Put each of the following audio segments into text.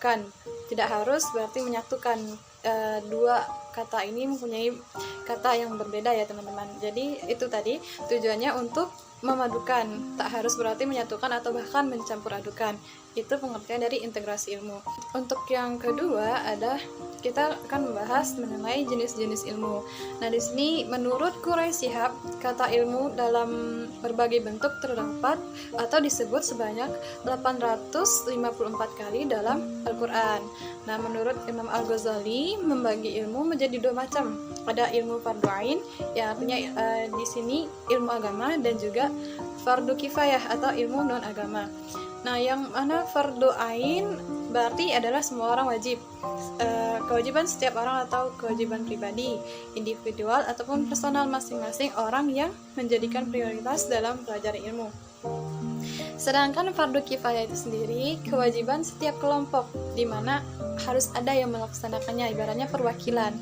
memadukan. Tidak harus berarti menyatukan. Dua kata ini mempunyai kata yang berbeda ya teman-teman. Jadi itu tadi tujuannya untuk memadukan, tak harus berarti menyatukan atau bahkan mencampur adukan. Itu pengertian dari integrasi ilmu. Untuk yang kedua ada kita akan membahas mengenai jenis-jenis ilmu. Nah, di sini menurut Quraish Shihab, kata ilmu dalam berbagai bentuk terdapat atau disebut sebanyak 854 kali dalam Al-Qur'an. Nah, menurut Imam Al-Ghazali membagi ilmu menjadi dua macam. Ada ilmu fardu ain yang artinya di sini ilmu agama, dan juga fardu kifayah atau ilmu non agama. Nah, yang mana fardu ain berarti adalah semua orang wajib. Kewajiban setiap orang atau kewajiban pribadi, individual ataupun personal masing-masing orang yang menjadikan prioritas dalam belajar ilmu. Sedangkan fardu kifayah itu sendiri kewajiban setiap kelompok, di mana harus ada yang melaksanakannya, ibaratnya perwakilan.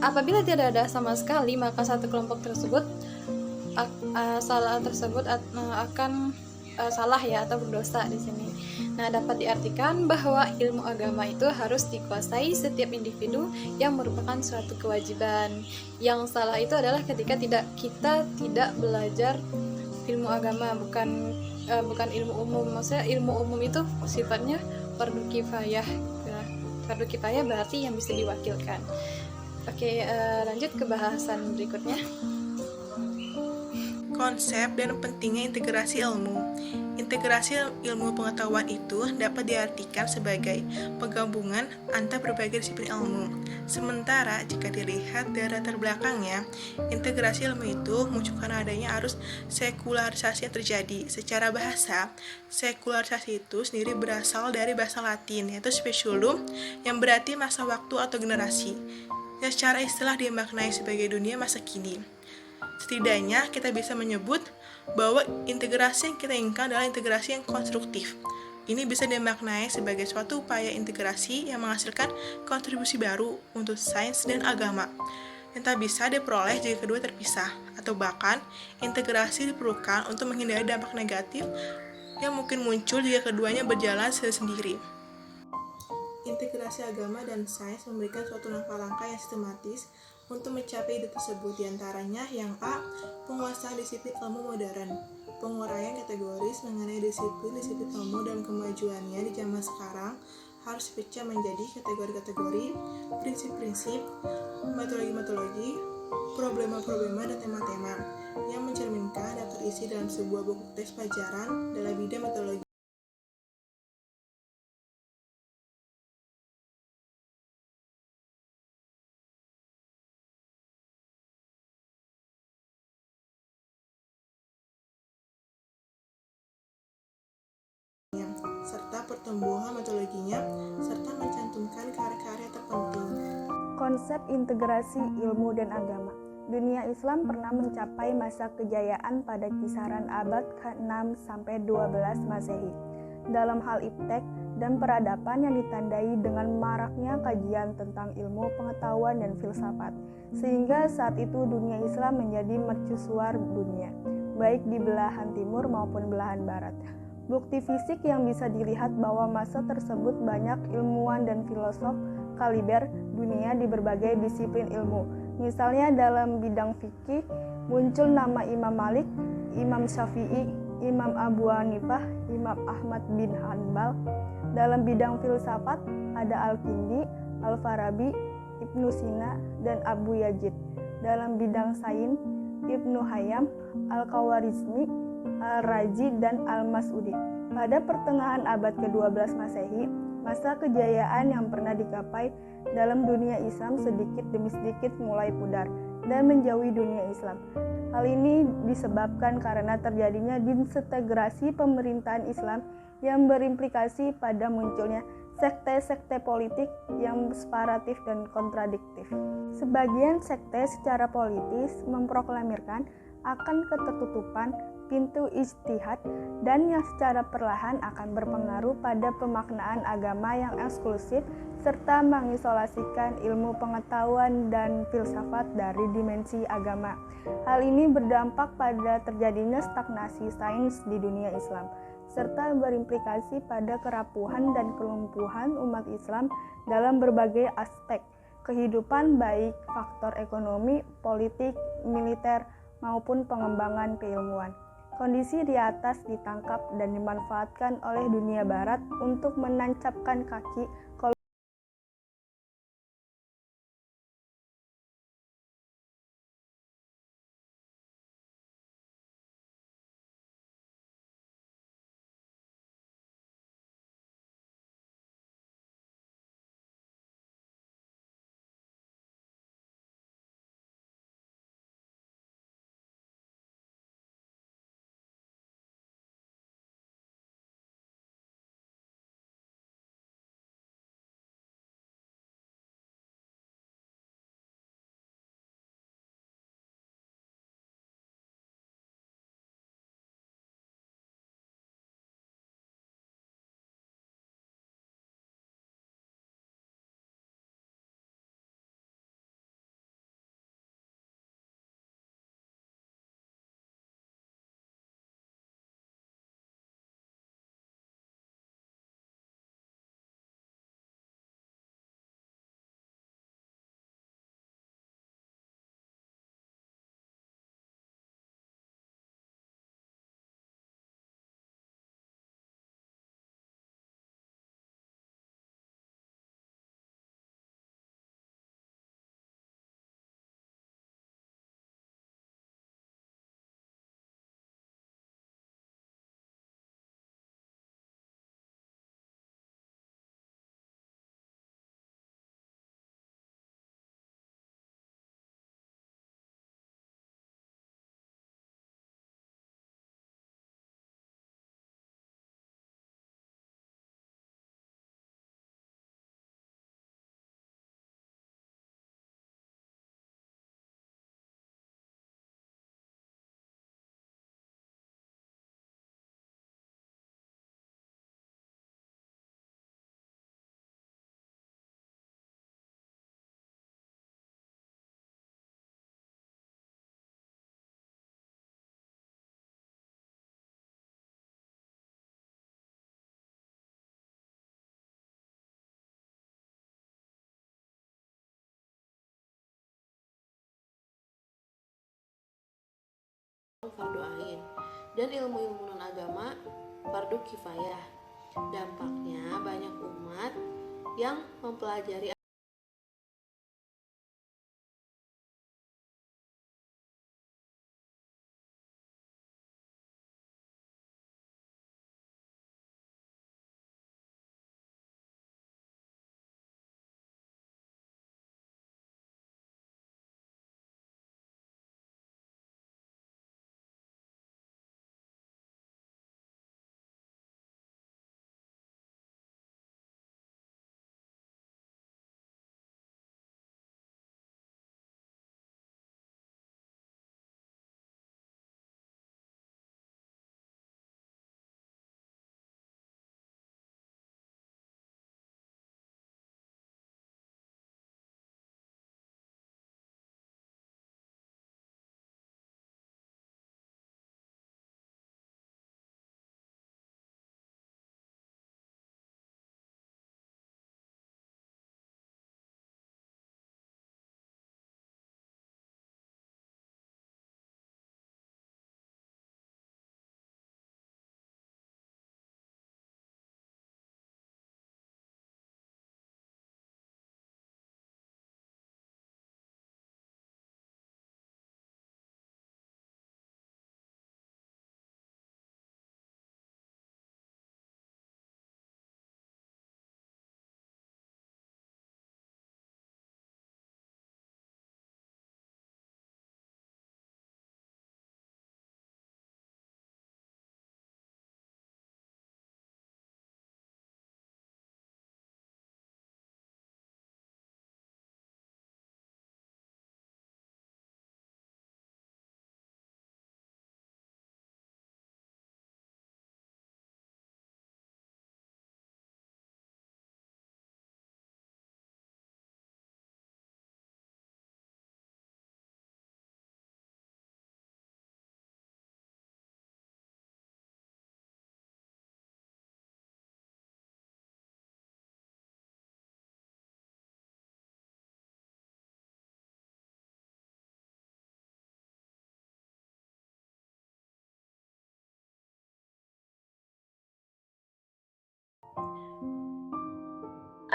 Apabila tidak ada sama sekali, maka satu kelompok tersebut akan salah ya, atau berdosa di sini. Nah, dapat diartikan bahwa ilmu agama itu harus dikuasai setiap individu yang merupakan suatu kewajiban. Yang salah itu adalah ketika kita tidak belajar ilmu agama, bukan ilmu umum. Maksudnya ilmu umum itu sifatnya fardu kifayah. Fardu kifayah berarti yang bisa diwakilkan. Oke, lanjut ke bahasan berikutnya. Konsep dan pentingnya integrasi ilmu. Integrasi ilmu pengetahuan itu dapat diartikan sebagai penggabungan antara berbagai disiplin ilmu. Sementara jika dilihat dari latar belakangnya, integrasi ilmu itu muncul karena adanya arus sekularisasi yang terjadi. Secara bahasa, sekularisasi itu sendiri berasal dari bahasa Latin, yaitu speculum, yang berarti masa waktu atau generasi, yang secara istilah dimaknai sebagai dunia masa kini. Setidaknya kita bisa menyebut bahwa integrasi yang kita inginkan adalah integrasi yang konstruktif. Ini bisa dimaknai sebagai suatu upaya integrasi yang menghasilkan kontribusi baru untuk sains dan agama, yang tak bisa diperoleh jika kedua terpisah, atau bahkan integrasi diperlukan untuk menghindari dampak negatif yang mungkin muncul jika keduanya berjalan sendiri. Integrasi agama dan sains memberikan suatu langkah-langkah yang sistematis untuk mencapai ide tersebut, diantaranya yang A. Penguasaan disiplin ilmu modern. Penguraian kategoris mengenai disiplin ilmu dan kemajuannya di zaman sekarang harus dipecah menjadi kategori-kategori, prinsip-prinsip, metodologi-metodologi, problema-problema, dan tema-tema yang mencerminkan dan terisi dalam sebuah buku teks pelajaran dalam bidang metodologi. Serta pertumbuhan metodologinya, serta mencantumkan karya-karya terpenting. Konsep integrasi ilmu dan agama. Dunia Islam pernah mencapai masa kejayaan pada kisaran abad ke-6 sampai 12 Masehi. Dalam hal iptek dan peradaban yang ditandai dengan maraknya kajian tentang ilmu pengetahuan dan filsafat, sehingga saat itu dunia Islam menjadi mercusuar dunia, baik di belahan timur maupun belahan barat. Bukti fisik yang bisa dilihat bahwa masa tersebut banyak ilmuwan dan filosof kaliber dunia di berbagai disiplin ilmu. Misalnya dalam bidang fikih muncul nama Imam Malik, Imam Syafi'i, Imam Abu Hanifah, Imam Ahmad bin Hanbal. Dalam bidang filsafat ada Al-Kindi, Al-Farabi, Ibnu Sina, dan Abu Yazid. Dalam bidang sains Ibnu Hayyam, Al-Khawarizmi, Al-Razi, dan Al-Mas'udi. Pada pertengahan abad ke-12 Masehi, masa kejayaan yang pernah dicapai dalam dunia Islam sedikit demi sedikit mulai pudar dan menjauhi dunia Islam. Hal ini disebabkan karena terjadinya disintegrasi pemerintahan Islam yang berimplikasi pada munculnya sekte-sekte politik yang separatif dan kontradiktif. Sebagian sekte secara politis memproklamirkan akan ketertutupan pintu ijtihad dan yang secara perlahan akan berpengaruh pada pemaknaan agama yang eksklusif serta mengisolasikan ilmu pengetahuan dan filsafat dari dimensi agama. Hal ini berdampak pada terjadinya stagnasi sains di dunia Islam. serta berimplikasi pada kerapuhan dan kelumpuhan umat Islam dalam berbagai aspek kehidupan, baik faktor ekonomi, politik, militer, maupun pengembangan keilmuan. Kondisi di atas ditangkap dan dimanfaatkan oleh dunia barat untuk menancapkan kaki fardu ain dan ilmu-ilmu non-agama fardu kifayah. Dampaknya banyak umat yang mempelajari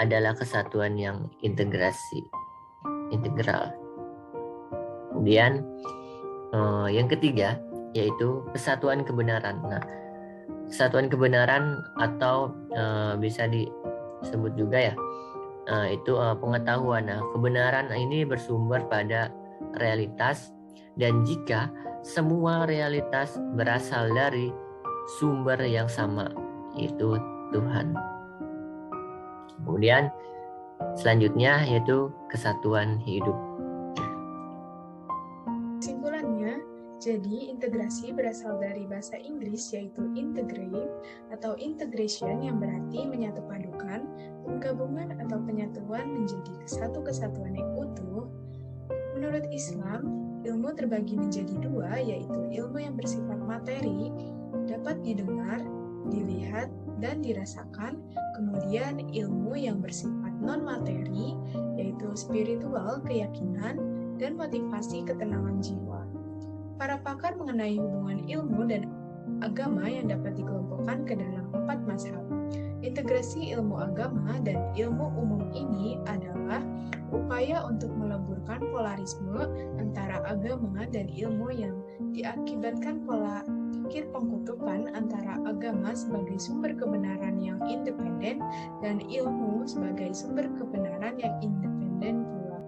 adalah kesatuan yang integral. Kemudian yang ketiga yaitu kesatuan kebenaran. Nah, kesatuan kebenaran atau bisa disebut juga ya itu pengetahuan. Nah, kebenaran ini bersumber pada realitas, dan jika semua realitas berasal dari sumber yang sama, yaitu Tuhan. Kemudian selanjutnya yaitu kesatuan hidup. Kesimpulannya, jadi integrasi berasal dari bahasa Inggris yaitu integrate atau integration yang berarti menyatupadukan, penggabungan atau penyatuan menjadi kesatuan yang utuh. Menurut Islam, ilmu terbagi menjadi dua, yaitu ilmu yang bersifat materi, dapat didengar, dilihat, dan dirasakan, kemudian ilmu yang bersifat non-materi, yaitu spiritual, keyakinan, dan motivasi ketenangan jiwa. Para pakar mengenai hubungan ilmu dan agama yang dapat dikelompokkan ke dalam 4 mazhab. Integrasi ilmu agama dan ilmu umum ini adalah upaya untuk meleburkan polarisme antara agama dan ilmu yang diakibatkan pola pikir pengkutupan antara agama sebagai sumber kebenaran yang independen dan ilmu sebagai sumber kebenaran yang independen pula.